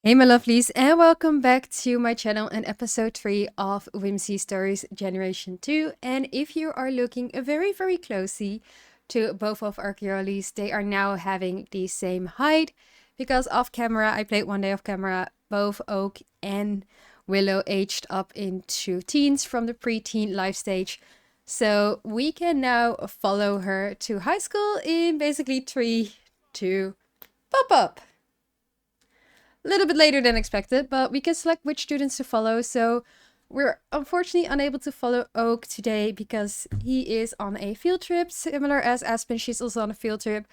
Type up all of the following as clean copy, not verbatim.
Hey my lovelies, and welcome back to my channel and episode 3 of Whimsy Stories Generation 2. And if you are looking very closely to both of our girlies, they are now having the same height. Because off camera, I played one day off camera, both Oak and Willow aged up into teens from the preteen life stage. So we can now follow her to high school in basically 3, 2, pop up. A little bit later than expected, but we can select which students to follow. So we're unfortunately unable to follow Oak today because he is on a field trip, similar as Aspen. She's also on a field trip.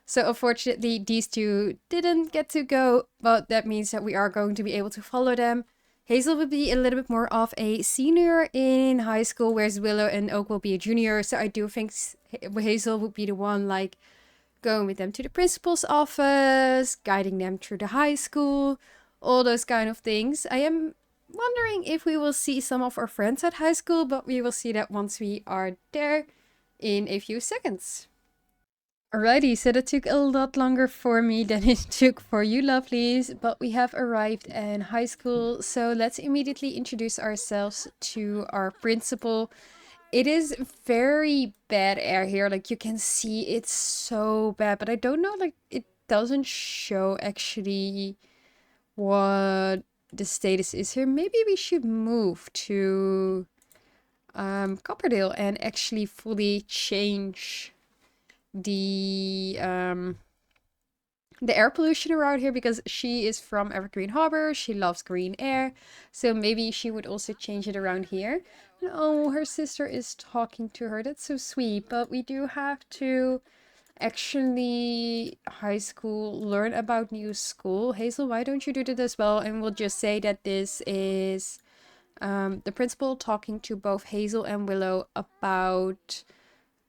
So unfortunately, these two didn't get to go, but that means that we are going to be able to follow them. Hazel will be a little bit more of a senior in high school, whereas Willow and Oak will be a junior. So I do think Hazel would be the one like going with them to the principal's office, guiding them through the high school, all those kind of things. I am wondering if we will see some of our friends at high school, but we will see that once we are there in a few seconds. Alrighty, so that took a lot longer for me than it took for you lovelies, but we have arrived in high school, so let's immediately introduce ourselves to our principal. It is very bad air here. Like you can see it's so bad, but I don't know, like it doesn't show actually what the status is here. Maybe we should move to Copperdale and actually fully change the the air pollution around here, because she is from Evergreen Harbor. She loves green air. So maybe she would also change it around here. Oh, her sister is talking to her. That's so sweet. But we do have to actually high school learn about new school. Hazel, why don't you do that as well? And we'll just say that this is the principal talking to both Hazel and Willow about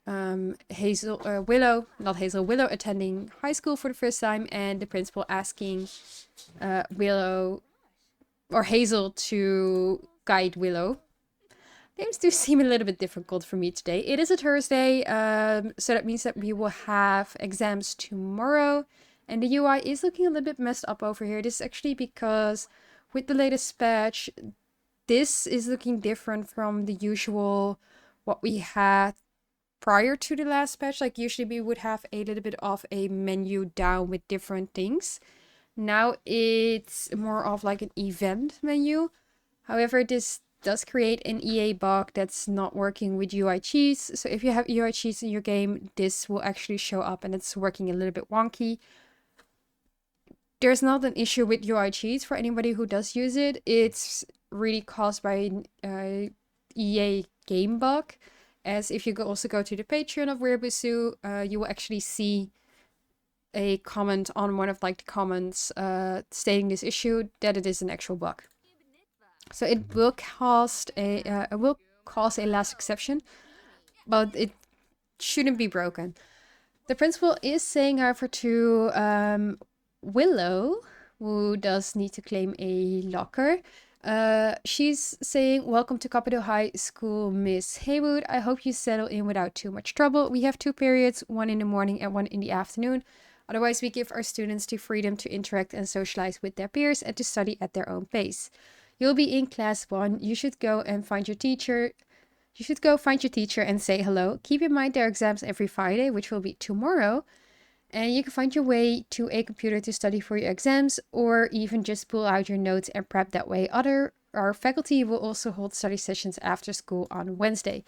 Willow, not Hazel, Willow attending high school for the first time, and the principal asking Willow or Hazel to guide Willow. Names do seem a little bit difficult for me today. It is a Thursday, so that means that we will have exams tomorrow, and the UI is looking a little bit messed up over here. This is actually because with the latest patch, this is looking different from the usual what we had prior to the last patch. Like usually we would have a little bit of a menu down with different things. Now it's more of like an event menu. However, this does create an EA bug that's not working with UI cheese. So if you have UI cheese in your game, this will actually show up and it's working a little bit wonky. There's not an issue with UI cheese for anybody who does use it. It's really caused by EA game bug. As if you also go to the Patreon of Weirbusu, you will actually see a comment on one of like the comments stating this issue that it is an actual bug. So it will cause a last exception, but it shouldn't be broken. The principal is saying, however, to Willow, who does need to claim a locker. She's saying, "Welcome to Capitol High School, Miss Haywood. I hope you settle in without too much trouble. We have 2 periods, one in the morning and one in the afternoon. Otherwise, we give our students the freedom to interact and socialize with their peers and to study at their own pace. You'll be in class 1. You should go find your teacher and say hello. Keep in mind there are exams every Friday, which will be tomorrow. And you can find your way to a computer to study for your exams, or even just pull out your notes and prep that way. Our faculty will also hold study sessions after school on Wednesday."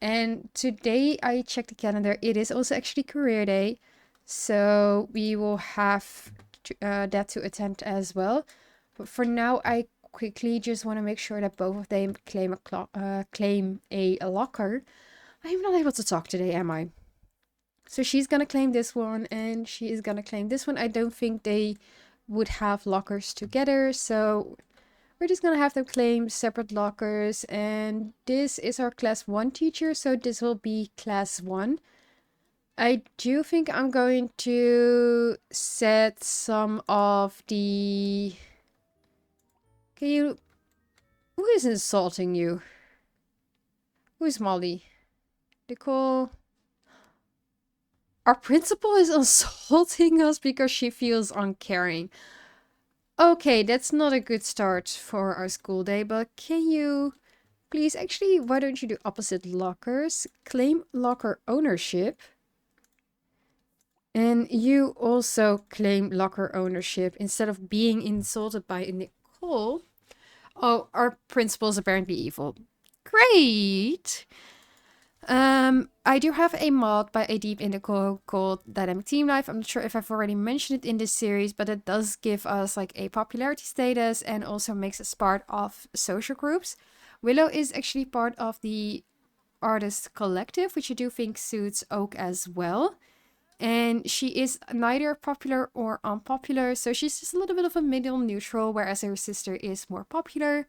And today I checked the calendar. It is also actually career day. So we will have that to attend as well. But for now, I quickly just want to make sure that both of them claim a locker. I'm not able to talk today, am I? So she's gonna claim this one, and she is gonna claim this one. I don't think they would have lockers together, so we're just gonna have them claim separate lockers. And this is our class 1 teacher, so this will be class 1. I do think I'm going to set some of the... Can you... Who is insulting you? Who is Molly? Nicole? Our principal is insulting us because she feels uncaring. Okay, that's not a good start for our school day, but can you please actually, why don't you do opposite lockers? Claim locker ownership. And you also claim locker ownership instead of being insulted by Nicole. Oh, our principal's apparently evil. Great! I do have a mod by a deep indigo called Dynamic Team Life. I'm not sure if I've already mentioned it in this series, but it does give us like a popularity status and also makes us part of social groups. Willow is actually part of the artist collective, which I do think suits Oak as well. And she is neither popular or unpopular, so she's just a little bit of a middle neutral, whereas her sister is more popular,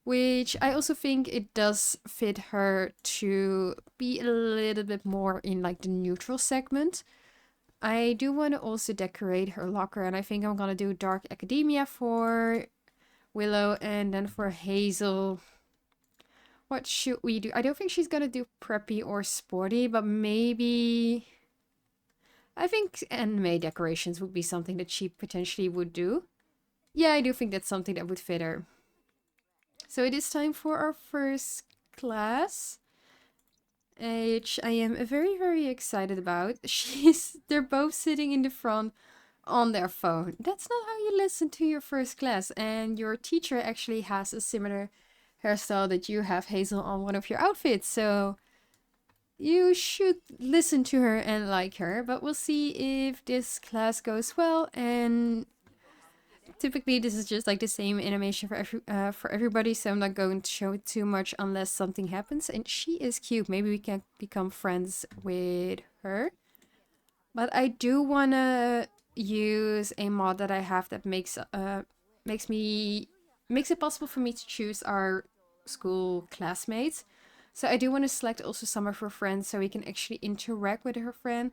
which I also think it does fit her to be a little bit more in like the neutral segment. I do want to also decorate her locker, and I think I'm gonna do dark academia for Willow, and then for Hazel, what should we do? I don't think she's gonna do preppy or sporty, but maybe I think anime decorations would be something that she potentially would do. Yeah, I do think that's something that would fit her. So it is time for our first class, which I am very, very excited about. They're both sitting in the front on their phone. That's not how you listen to your first class. And your teacher actually has a similar hairstyle that you have, Hazel, on one of your outfits. So you should listen to her and like her. But we'll see if this class goes well. And typically this is just like the same animation for everybody, so I'm not going to show it too much unless something happens. And she is cute. Maybe we can become friends with her. But I do want to use a mod that I have that makes it possible for me to choose our school classmates. So I do want to select also some of her friends so we can actually interact with her friend.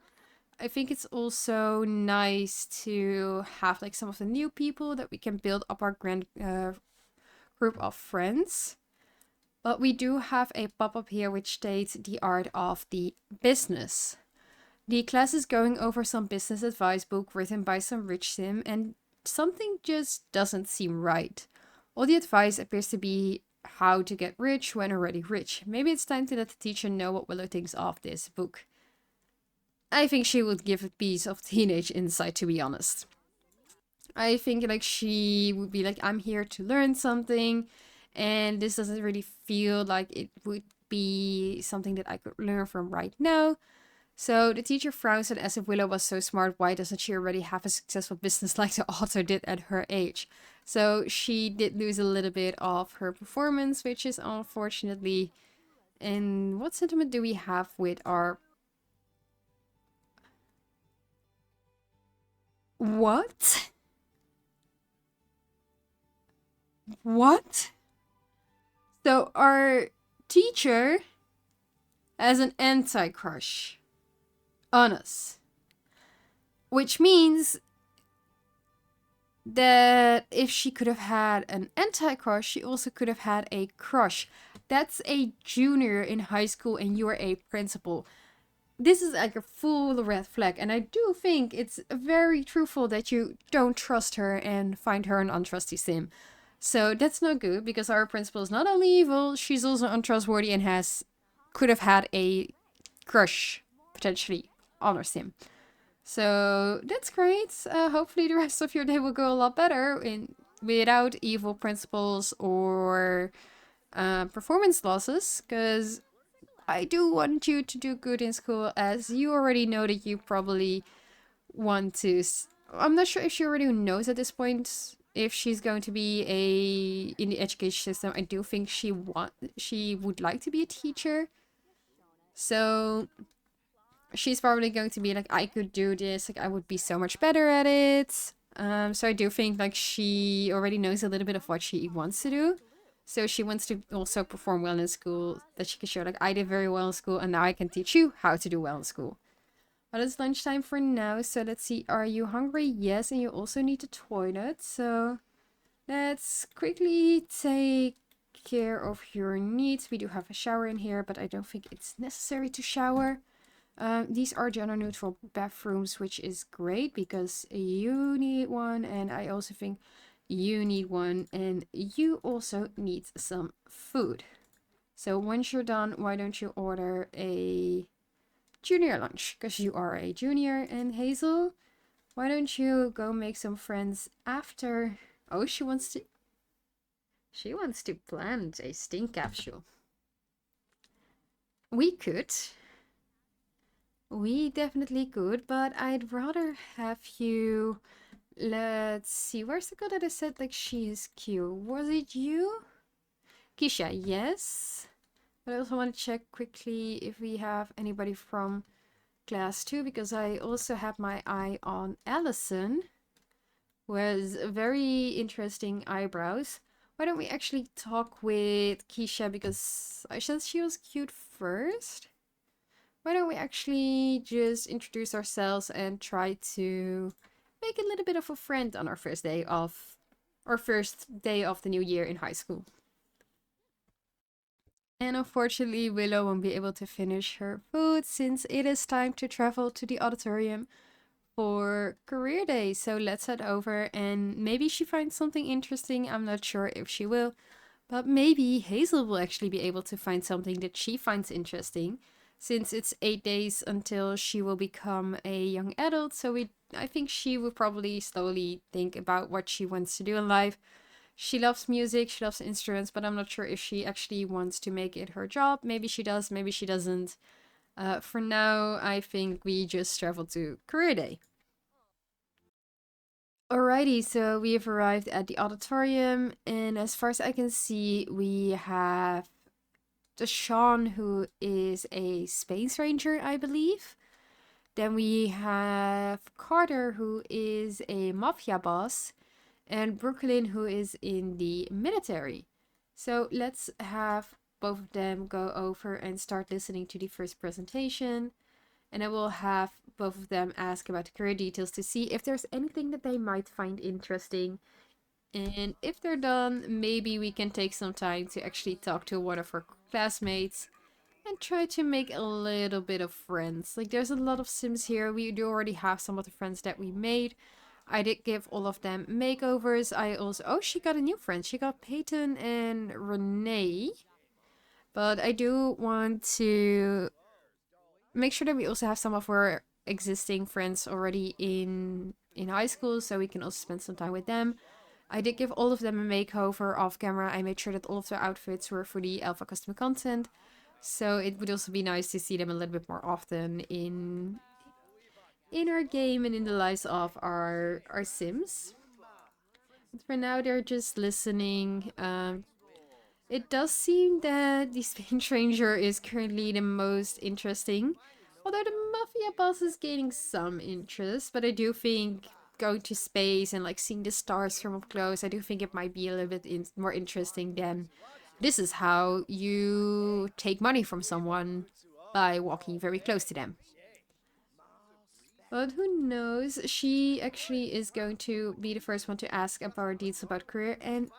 I think it's also nice to have like some of the new people that we can build up our grand group of friends. But we do have a pop-up here which states the art of the business. The class is going over some business advice book written by some rich sim, and something just doesn't seem right. All the advice appears to be how to get rich when already rich. Maybe it's time to let the teacher know what Willow thinks of this book. I think she would give a piece of teenage insight, to be honest. I think like she would be like, I'm here to learn something, and this doesn't really feel like it would be something that I could learn from right now. So the teacher frowns and as if Willow was so smart, why doesn't she already have a successful business like the author did at her age? So she did lose a little bit of her performance, which is unfortunately. And what sentiment do we have with our... What? What? So our teacher has an anti-crush on us. Which means that if she could have had an anti-crush, she also could have had a crush. That's a junior in high school and you're a principal. This is like a full red flag, and I do think it's very truthful that you don't trust her and find her an untrusty sim. So that's not good because our principal is not only evil, she's also untrustworthy and could have had a crush potentially on our sim. So that's great. Hopefully the rest of your day will go a lot better without evil principals or performance losses, because I do want you to do good in school, as you already know that you probably want to. I'm not sure if she already knows at this point if she's going to be in the education system. I do think she would like to be a teacher. So she's probably going to be like, I could do this, like I would be so much better at it. So I do think like she already knows a little bit of what she wants to do. So she wants to also perform well in school, that she can show like I did very well in school and now I can teach you how to do well in school. But it's lunchtime for now, so let's see, are you hungry? Yes, and you also need the toilet. So let's quickly take care of your needs. We do have a shower in here, but I don't think it's necessary to shower. These are gender neutral bathrooms, which is great because you need one, and I also think you need one, and you also need some food. So once you're done, why don't you order a junior lunch? Because you are a junior. And Hazel, why don't you go make some friends after? Oh, she wants to. She wants to plant a stink capsule. We could. We definitely could, but I'd rather have you. Let's see. Where's the girl that I said like she's cute? Was it you? Keisha, yes. But I also want to check quickly if we have anybody from class 2, because I also have my eye on Allison, who has very interesting eyebrows. Why don't we actually talk with Keisha, because I said she was cute first? Why don't we actually just introduce ourselves and try to make a little bit of a friend on our first day of the new year in high school. And unfortunately, Willow won't be able to finish her food since it is time to travel to the auditorium for career day. So let's head over, and maybe she finds something interesting. I'm not sure if she will, but maybe Hazel will actually be able to find something that she finds interesting, since it's 8 days until she will become a young adult. So I think she will probably slowly think about what she wants to do in life. She loves music, she loves instruments, but I'm not sure if she actually wants to make it her job. Maybe she does, maybe she doesn't. For now, I think we just travel to career day. Alrighty, so we have arrived at the auditorium, and as far as I can see, we have Sean, who is a space ranger, I believe. Then we have Carter, who is a mafia boss, and Brooklyn, who is in the military. So let's have both of them go over and start listening to the first presentation. And I will have both of them ask about the career details to see if there's anything that they might find interesting. And if they're done, maybe we can take some time to actually talk to one of our classmates and try to make a little bit of friends. Like, there's a lot of Sims here. We do already have some of the friends that we made. I did give all of them makeovers. I also... Oh, she got a new friend. She got Peyton and Renee. But I do want to make sure that we also have some of our existing friends already in high school, so we can also spend some time with them. I did give all of them a makeover off camera. I made sure that all of their outfits were for the alpha custom content. So it would also be nice to see them a little bit more often in our game and in the lives of our Sims. But for now, they're just listening. It does seem that the Space Ranger is currently the most interesting. Although the Mafia boss is gaining some interest, but I do think going to space and like seeing the stars from up close, I do think it might be a little bit more interesting than this is how you take money from someone by walking very close to them. But who knows? She actually is going to be the first one to ask about deeds about career, and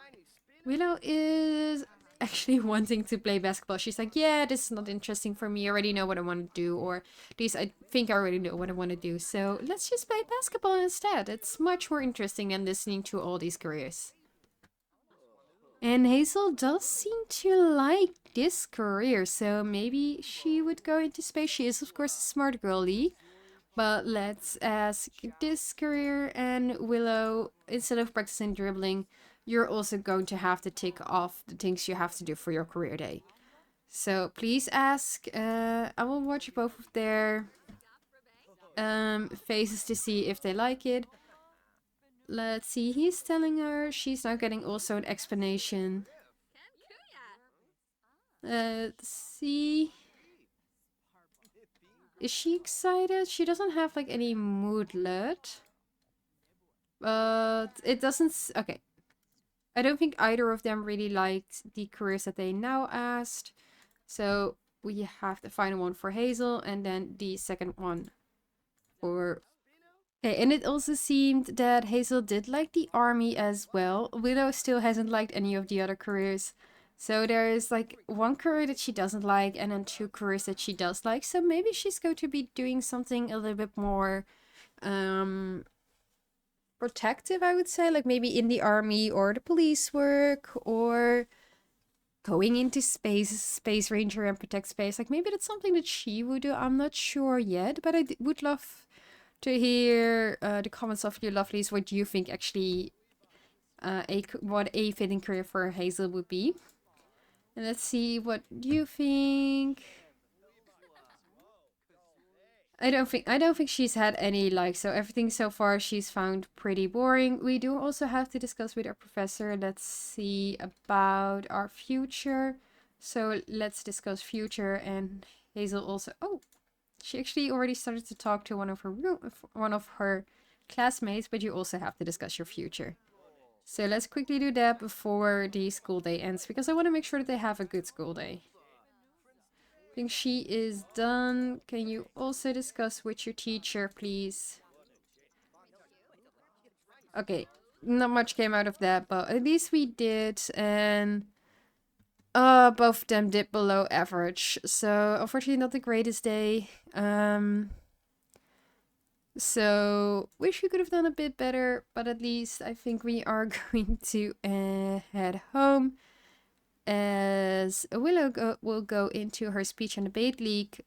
Willow is actually wanting to play basketball. She's like, yeah, this is not interesting for me. I already know what I want to do, or at least I think I already know what I want to do. So let's just play basketball instead. It's much more interesting than listening to all these careers. And Hazel does seem to like this career, so maybe she would go into space. She is, of course, a smart girly. But let's ask this career, and Willow, instead of practicing dribbling, you're also going to have to tick off the things you have to do for your career day. So please ask. I will watch both of their faces to see if they like it. Let's see, he's telling her. She's now getting also an explanation. Let's see. Is she excited? She doesn't have like any moodlet. But it doesn't... Okay. I don't think either of them really liked the careers that they now asked. So we have the final one for Hazel, and then the second one for... Okay, and it also seemed that Hazel did like the army as well. Willow still hasn't liked any of the other careers. So there's like one career that she doesn't like, and then two careers that she does like. So maybe she's going to be doing something a little bit more protective, I would say, like maybe in the army or the police work or going into space, space ranger and protect space. Like maybe that's something that she would do. I'm not sure yet, but would love to hear the comments of you lovelies. What you think actually what a fitting career for Hazel would be. And let's see what you think. I don't think she's had any likes, so everything so far she's found pretty boring. We do also have to discuss with our professor. Let's see about our future. So let's discuss future, and Hazel also, oh, she actually already started to talk to one of her classmates, but you also have to discuss your future. So let's quickly do that before the school day ends, because I want to make sure that they have a good school day. I think she is done. Can you also discuss with your teacher, please? Okay, not much came out of that, but at least we did, and both of them did below average. So unfortunately, not the greatest day. So wish we could have done a bit better, but at least I think we are going to head home, as Willow will go into her speech and debate league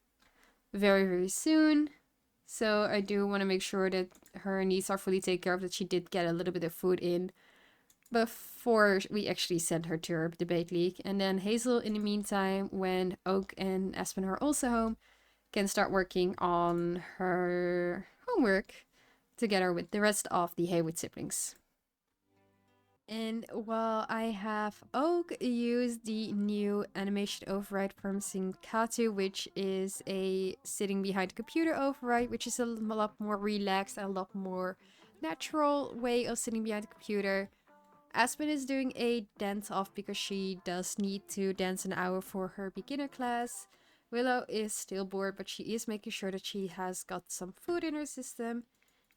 very, very soon. So I do want to make sure that her needs are fully taken care of, that she did get a little bit of food in before we actually send her to her debate league. And then Hazel, in the meantime, when Oak and Aspen are also home, can start working on her homework together with the rest of the Haywood siblings. And while I have Oak use the new animation override from Syncatu, which is a sitting behind the computer override, which is a lot more relaxed and a lot more natural way of sitting behind the computer. Aspen is doing a dance off because she does need to dance an hour for her beginner class. Willow is still bored, but she is making sure that she has got some food in her system.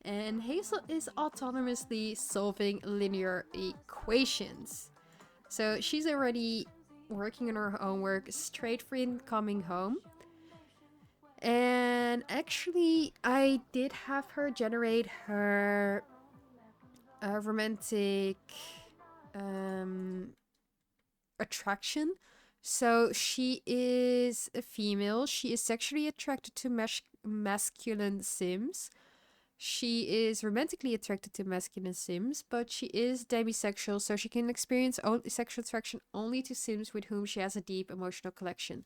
And Hazel is autonomously solving linear equations. So she's already working on her homework straight from coming home. And actually, I did have her generate her romantic attraction. So she is a female. She is sexually attracted to masculine sims. She is romantically attracted to masculine sims, but she is demisexual, so she can experience sexual attraction only to sims with whom she has a deep emotional connection.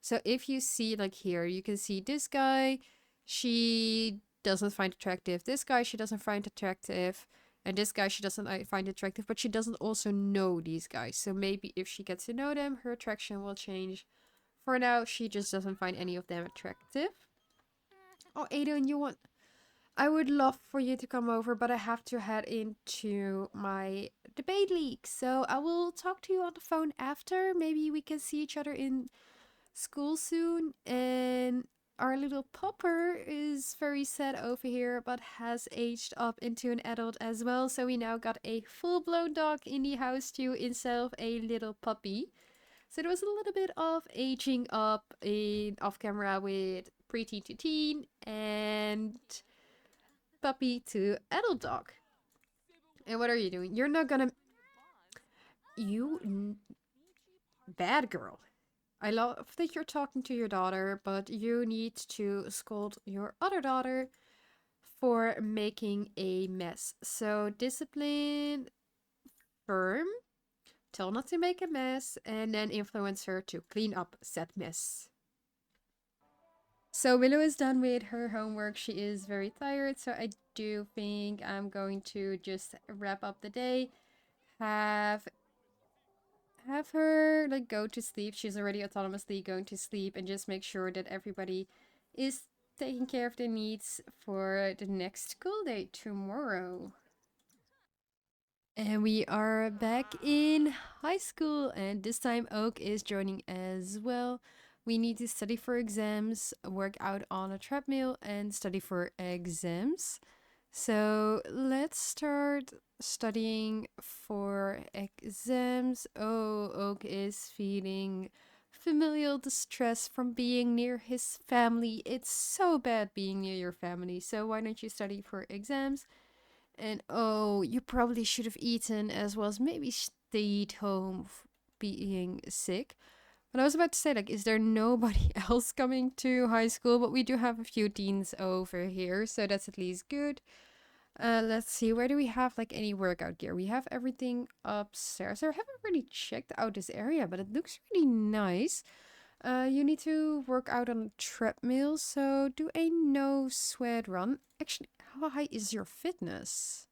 So if you see, like here, you can see this guy, she doesn't find attractive. This guy, she doesn't find attractive. And this guy, she doesn't find attractive, but she doesn't also know these guys. So maybe if she gets to know them, her attraction will change. For now, she just doesn't find any of them attractive. Oh, Aiden, you want... I would love for you to come over, but I have to head into my debate league. So I will talk to you on the phone after. Maybe we can see each other in school soon. And our little pupper is very sad over here, but has aged up into an adult as well. So we now got a full-blown dog in the house too, instead of a little puppy. So there was a little bit of aging up in off camera with preteen to teen and puppy to adult dog. And what are you doing? You're not gonna... You... Bad girl. I love that you're talking to your daughter, but you need to scold your other daughter for making a mess. So discipline, firm, tell not to make a mess, and then influence her to clean up said mess. So Willow is done with her homework. She is very tired, so I do think I'm going to just wrap up the day. Have her like go to sleep. She's already autonomously going to sleep, and just make sure that everybody is taking care of their needs for the next school day tomorrow. And we are back in high school, and this time Oak is joining as well. We need to study for exams, work out on a treadmill, and study for exams. So let's start studying for exams. Oh, Oak is feeling familial distress from being near his family. It's so bad being near your family. So why don't you study for exams? And oh, you probably should have eaten as well as maybe stayed home being sick. But I was about to say, like, is there nobody else coming to high school? But we do have a few deans over here, so that's at least good. Let's see, where do we have like any workout gear? We have everything upstairs. I haven't really checked out this area, but it looks really nice. You need to work out on a treadmill, so do a no sweat run. Actually, how high is your fitness?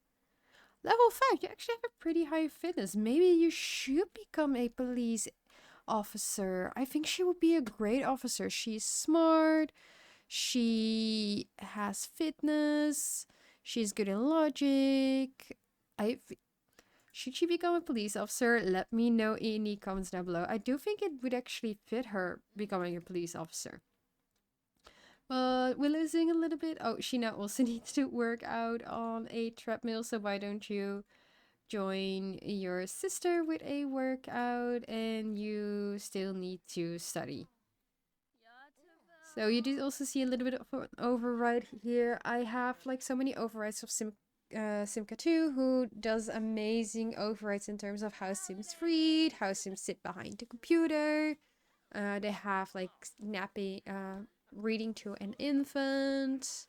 Level 5, you actually have a pretty high fitness. Maybe you should become a police officer. I think she would be a great officer. She's smart, she has fitness, she's good in logic. I should she become a police officer? Let me know in the comments down below. I do think it would actually fit her becoming a police officer. But we're losing a little bit. Oh, she now also needs to work out on a treadmill, so why don't you join your sister with a workout and you still need to study. So you do also see a little bit of an override here. I have like so many overrides of Simca 2, who does amazing overrides in terms of how Sims read, how Sims sit behind the computer. They have like napping, reading to an infant.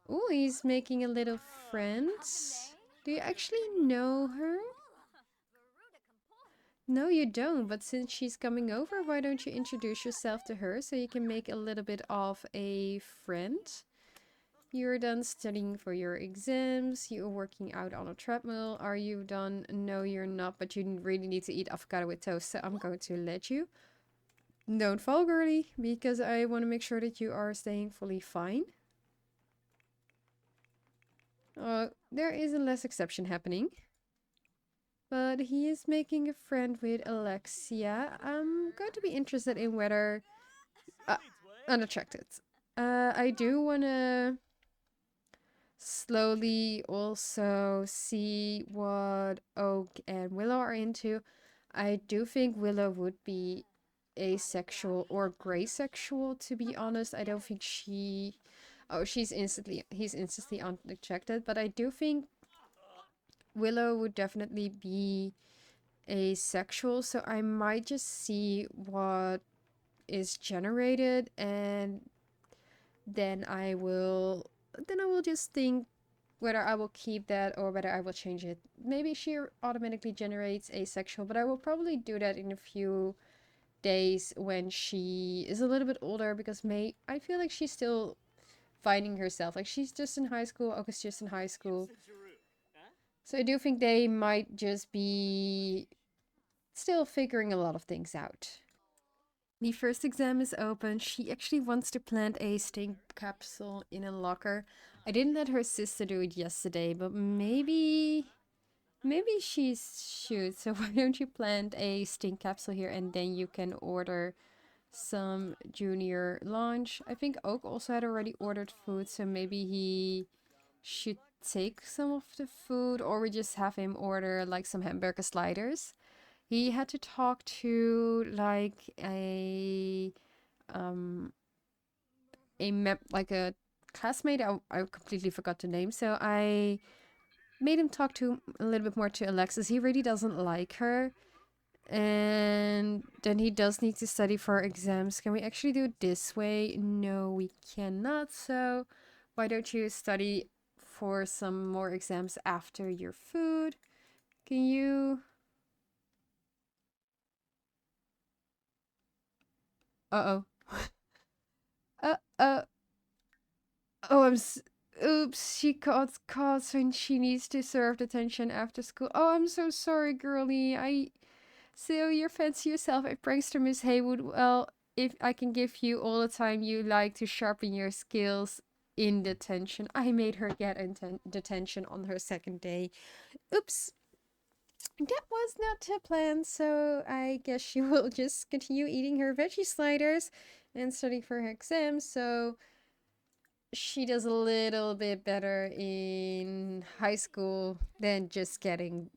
Oh, he's making a little friend. Do you actually know her? No, you don't, but since she's coming over, why don't you introduce yourself to her so you can make a little bit of a friend? You're done studying for your exams, you're working out on a treadmill. Are you done? No, you're not, but you really need to eat avocado with toast, so I'm going to let you. Don't fall, girly, because I want to make sure that you are staying fully fine. There is a less exception happening. But he is making a friend with Alexia. I'm going to be interested in whether... Uh, unattracted. I do want to slowly also see what Oak and Willow are into. I do think Willow would be asexual or gray sexual, to be honest. I don't think she... Oh, he's instantly unattracted, but I do think Willow would definitely be asexual, so I might just see what is generated and then I will just think whether I will keep that or whether I will change it. Maybe she automatically generates asexual, but I will probably do that in a few days when she is a little bit older, because I feel like she's still finding herself. Like, she's just in high school, August just in high school. So I do think they might just be still figuring a lot of things out. The first exam is open. She actually wants to plant a stink capsule in a locker. I didn't let her sister do it yesterday, but maybe she should. So why don't you plant a stink capsule here and then you can order some junior lunch. I think Oak also had already ordered food, so maybe he should take some of the food, or we just have him order like some hamburger sliders. He had to talk to like um like a classmate. I completely forgot the name, so I made him talk to a little bit more to Alexis. He really doesn't like her, and then he does need to study for exams. Can we actually do it this way? No, we cannot. So why don't you study for some more exams after your food? Can you? Uh oh. uh Oh, oops, she got caught and she needs to serve detention after school. Oh, I'm so sorry, girlie. So you're fancy yourself a prankster, Miss Haywood. Well, if I can give you all the time you like to sharpen your skills in detention. I made her get detention on her second day. Oops. That was not the plan, so I guess she will just continue eating her veggie sliders and studying for her exams. So she does a little bit better in high school than just getting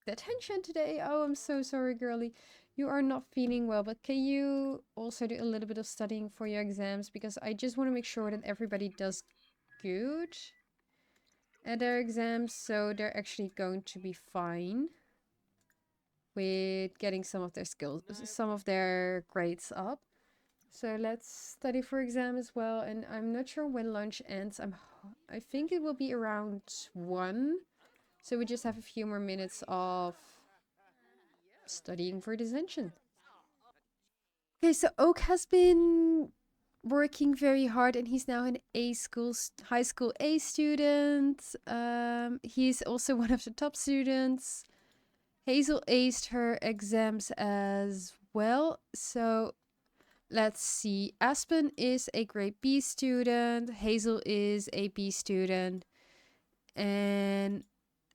detention today. Oh, I'm so sorry, girlie. You are not feeling well, but can you also do a little bit of studying for your exams? Because I just want to make sure that everybody does good. at their exams, so they're actually going to be fine with getting some of their skills, some of their grades up. So let's study for exam as well. And I'm not sure when lunch ends. I think it will be around 1. So we just have a few more minutes of studying for detention. Okay, so Oak has been working very hard and he's now an high school A student. He's also one of the top students. Hazel aced her exams as well. So let's see. Aspen is a grade B student. Hazel is a B student. And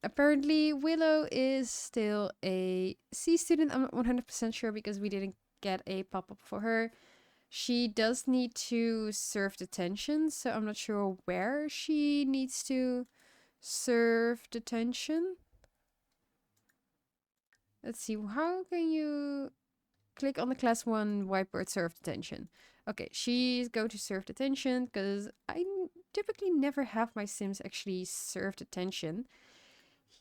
apparently Willow is still a C student. I'm not 100% sure because we didn't get a pop-up for her. She does need to serve detention, so I'm not sure where she needs to serve detention. Let's see, how can you click on the class 1 whiteboard serve detention? Okay, she's going to serve detention because I typically never have my Sims actually serve detention.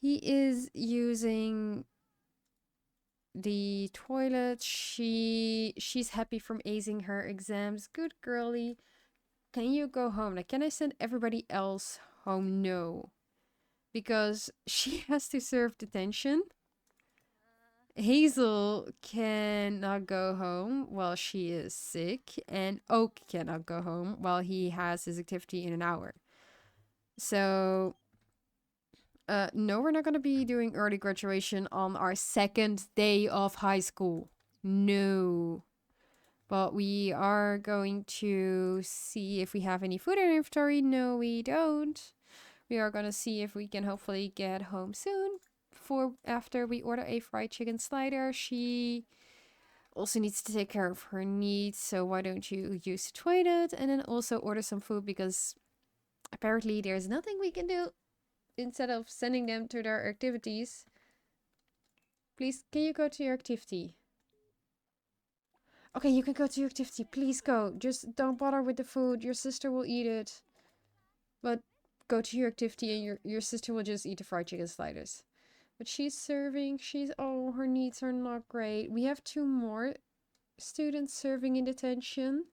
He is using the toilet. She's happy from acing her exams. Good girly. Can you go home? Like, can I send everybody else home? No. Because she has to serve detention. Hazel cannot go home while she is sick, and Oak cannot go home while he has his activity in an hour. So, no, we're not going to be doing early graduation on our second day of high school. No. But we are going to see if we have any food in our inventory. No, we don't. We are going to see if we can hopefully get home soon. For after we order a fried chicken slider, she also needs to take care of her needs. So why don't you use the toilet and then also order some food, because apparently there's nothing we can do instead of sending them to their activities. Please, can you go to your activity? Okay, you can go to your activity. Please go. Just don't bother with the food. Your sister will eat it. But go to your activity and your sister will just eat the fried chicken sliders. But she's serving. Oh, her needs are not great. We have 2 more students serving in detention.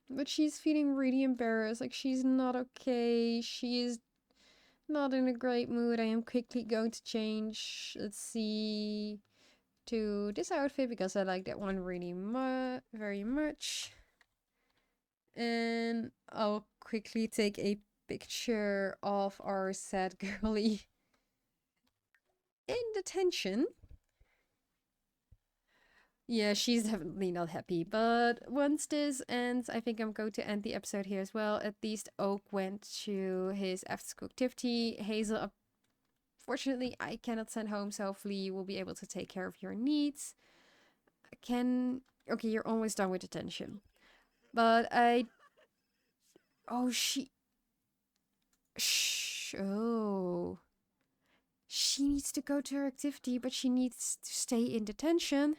But she's feeling really embarrassed. Like, she's not okay. She is not in a great mood. I am quickly going to change. Let's see. To this outfit because I like that one really very much. And I'll quickly take a picture of our sad girly in detention. Yeah, she's definitely not happy. But once this ends, I think I'm going to end the episode here as well. At least Oak went to his after-school activity. Hazel, fortunately, I cannot send home, so hopefully you will be able to take care of your needs. Okay, you're almost done with detention. But oh, oh. She needs to go to her activity, but she needs to stay in detention.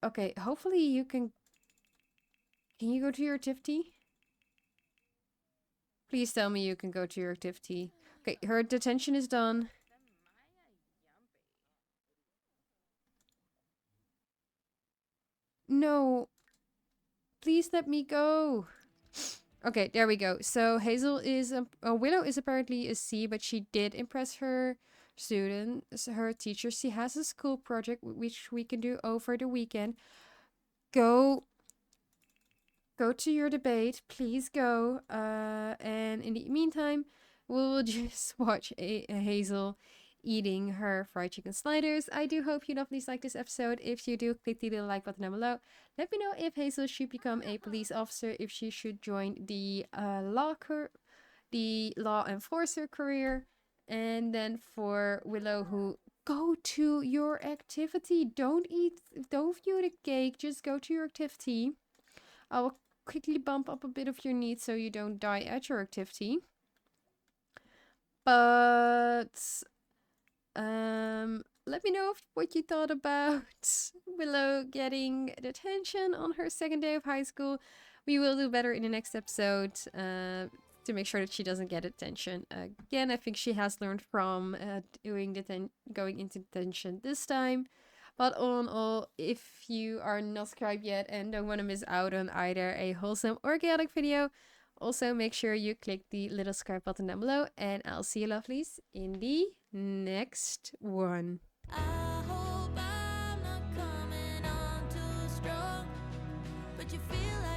Okay, hopefully you can... Can you go to your activity? Please tell me you can go to your activity. Okay, her detention is done. No. Please let me go. Okay, there we go. So Hazel is... Willow is apparently a C, but she did impress her students, her teacher. She has a school project which we can do over the weekend. Go to your debate, please go. And in the meantime, we'll just watch a Hazel eating her fried chicken sliders. I do hope you lovelies like this episode. If you do, click the little like button down below. Let me know if Hazel should become a police officer, if she should join the law enforcer career. And then for Willow, who go to your activity. Don't view the cake, just go to your activity. I will quickly bump up a bit of your needs so you don't die at your activity. But let me know what you thought about Willow getting detention on her second day of high school. We will do better in the next episode to make sure that she doesn't get detention. Again, I think she has learned from going into detention this time. But all in all, if you are not subscribed yet and don't want to miss out on either a wholesome or chaotic video, also make sure you click the little subscribe button down below, and I'll see you lovelies in the next one. I hope I'm not coming on too strong, but you feel like